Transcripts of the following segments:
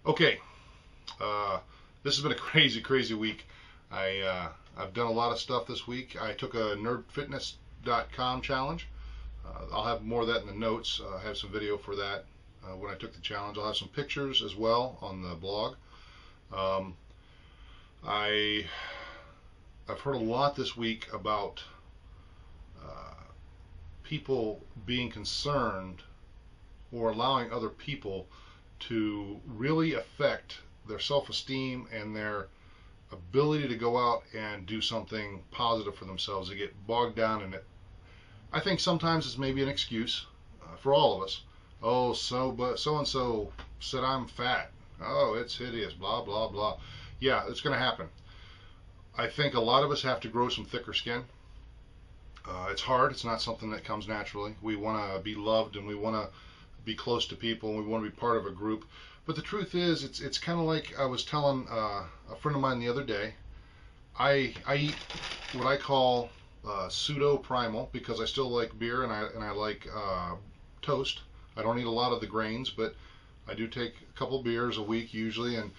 Okay, this has been a crazy week. I've done a lot of stuff this week. I took a nerdfitness.com challenge. I'll have more of that in the notes. I have some video for that when I took the challenge. I'll have some pictures as well on the blog. Um, I I've heard a lot this week about people being concerned or allowing other people to really affect their self-esteem and their ability to go out and do something positive for themselves. They get bogged down in it. I think sometimes it's maybe an excuse for all of us. Oh, but so and so said I'm fat. Oh, it's hideous. Blah blah blah. Yeah, it's going to happen. I think a lot of us have to grow some thicker skin. It's hard. It's not something that comes naturally. We want to be loved and we want to be close to people and we want to be part of a group. But the truth is, it's kind of like I was telling a friend of mine the other day. I eat what I call pseudo primal because I still like beer and I like toast. I don't eat a lot of the grains, but I do take a couple beers a week usually and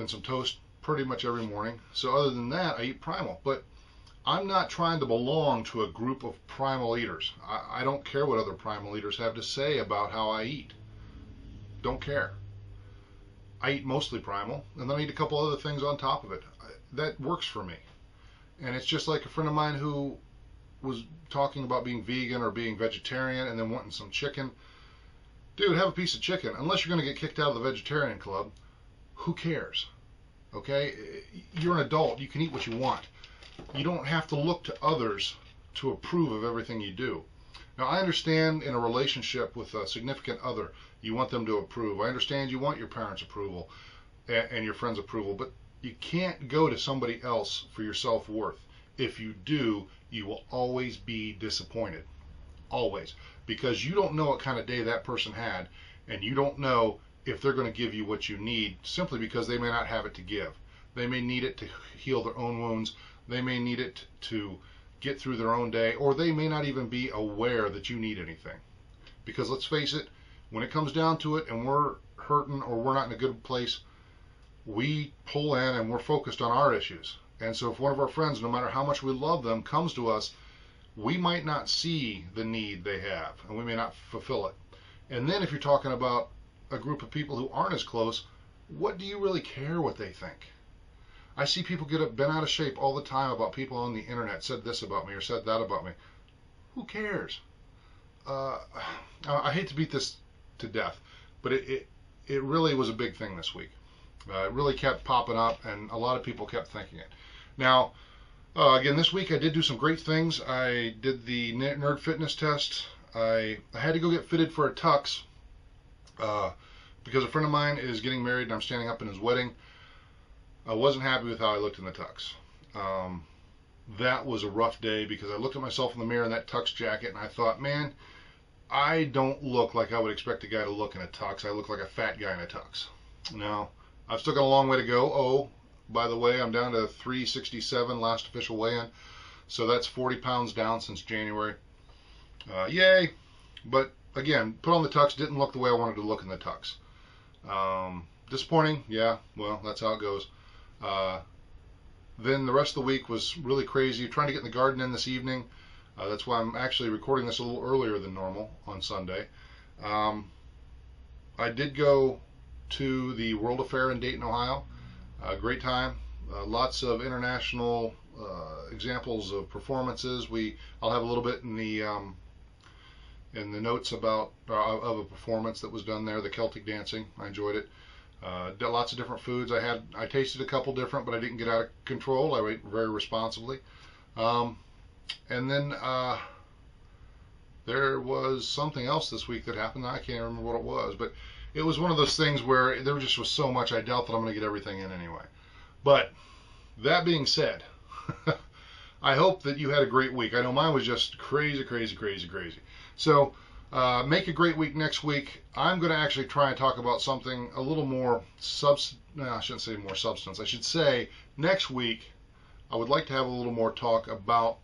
some toast pretty much every morning. So other than that, I eat primal. But I'm not trying to belong to a group of primal eaters. I don't care what other primal eaters have to say about how I eat. Don't care. I eat mostly primal, and then I eat a couple other things on top of it. That works for me. And it's just like a friend of mine who was talking about being vegan or being vegetarian and then wanting some chicken. Dude, have a piece of chicken. Unless you're going to get kicked out of the vegetarian club, who cares? Okay? You're an adult. You can eat what you want. You don't have to look to others to approve of everything you do. Now, I understand in a relationship with a significant other, you want them to approve. I understand you want your parents' approval and your friends' approval, but you can't go to somebody else for your self-worth. If you do, you will always be disappointed. Always. Because you don't know what kind of day that person had, and you don't know if they're going to give you what you need simply because they may not have it to give. They may need it to heal their own wounds. They may need it to get through their own day, or they may not even be aware that you need anything. Because let's face it, when it comes down to it and we're hurting or we're not in a good place, we pull in and we're focused on our issues. And so if one of our friends, no matter how much we love them, comes to us, we might not see the need they have, and we may not fulfill it. And then if you're talking about a group of people who aren't as close, what do you really care what they think? I see people get bent out of shape all the time about people on the internet said this about me or said that about me. Who cares? I hate to beat this to death, but it really was a big thing this week. It really kept popping up, and a lot of people kept thinking it. Now, again, this week I did do some great things. I did the Nerd Fitness test. I had to go get fitted for a tux because a friend of mine is getting married and I'm standing up in his wedding. I wasn't happy with how I looked in the tux. That was a rough day because I looked at myself in the mirror in that tux jacket and I thought, man, I don't look like I would expect a guy to look in a tux. I look like a fat guy in a tux. Now, I've still got a long way to go. Oh, by the way, I'm down to 367 last official weigh-in. So that's 40 pounds down since January. Yay. But again, put on the tux, didn't look the way I wanted to look in the tux. Disappointing. Yeah, well, that's how it goes. Then the rest of the week was really crazy. Trying to get in the garden in this evening. That's why I'm actually recording this a little earlier than normal on Sunday. I did go to the World Affair in Dayton, Ohio. Great time. Lots of international examples of performances. I'll have a little bit in the notes about of a performance that was done there, the Celtic dancing. I enjoyed it. Lots of different foods. I tasted a couple different, but I didn't get out of control. I ate very responsibly. And then there was something else this week that happened. I can't remember what it was, but it was one of those things where there just was so much I doubt that I'm going to get everything in anyway. But that being said, I hope that you had a great week. I know mine was just crazy. So make a great week next week. I'm going to actually try and talk about something a little more I shouldn't say more substance. I should say next week I would like to have a little more talk about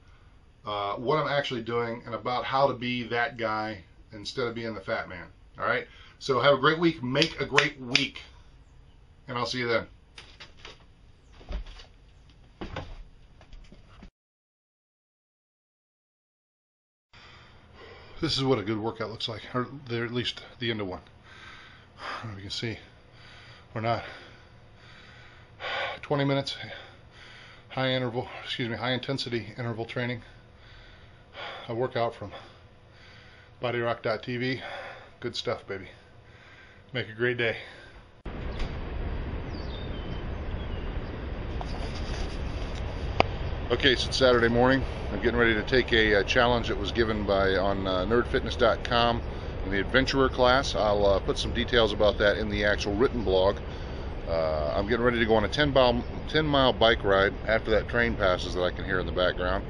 what I'm actually doing and about how to be that guy instead of being the fat man. All right? So have a great week. Make a great week. and I'll see you then. This is what a good workout looks like, or at least the end of one. I don't know if you can see or not. 20 minutes, high intensity interval training. A workout from BodyRock.tv. Good stuff, baby. Make a great day. Okay, so it's Saturday morning. I'm getting ready to take a challenge that was given on nerdfitness.com in the adventurer class. I'll put some details about that in the actual written blog. I'm getting ready to go on a 10-mile bike ride after that train passes that I can hear in the background.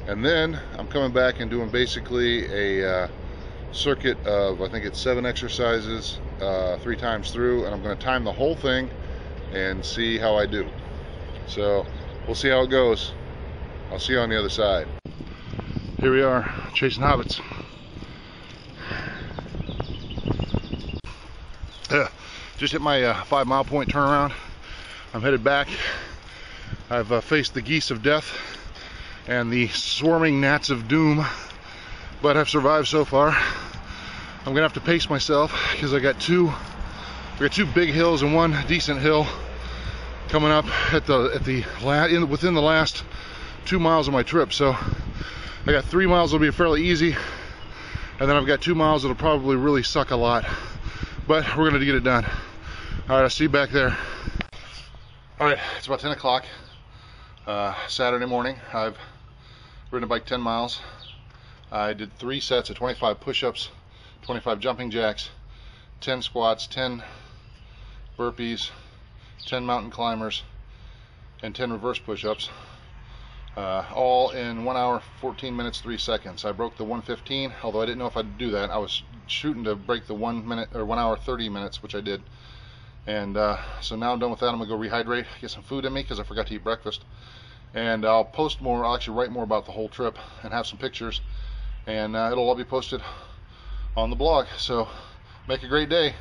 And then I'm coming back and doing basically a circuit of, I think it's 7 exercises 3 times through, and I'm going to time the whole thing and see how I do. So we'll see how it goes. I'll see you on the other side. Here we are, chasing hobbits. Just hit my 5-mile point turnaround. I'm headed back. I've faced the geese of death and the swarming gnats of doom, but I've survived so far. I'm gonna have to pace myself because we got two big hills and one decent hill coming up within the last 2 miles of my trip. So I got 3 miles that'll be fairly easy, and then I've got 2 miles that'll probably really suck a lot, but we're gonna get it done. All right, I'll see you back there. All right, it's about 10 o'clock, Saturday morning. I've ridden a bike 10 miles. I did 3 sets of 25 push-ups, 25 jumping jacks, 10 squats, 10 burpees, 10 mountain climbers, and 10 reverse push-ups, all in 1 hour, 14 minutes, 3 seconds. I broke the 1:15, although I didn't know if I'd do that. I was shooting to break the 1 hour, 30 minutes, which I did. And so now I'm done with that. I'm gonna go rehydrate, get some food in me because I forgot to eat breakfast. And I'll post more, I'll actually write more about the whole trip and have some pictures. And it'll all be posted on the blog. So make a great day.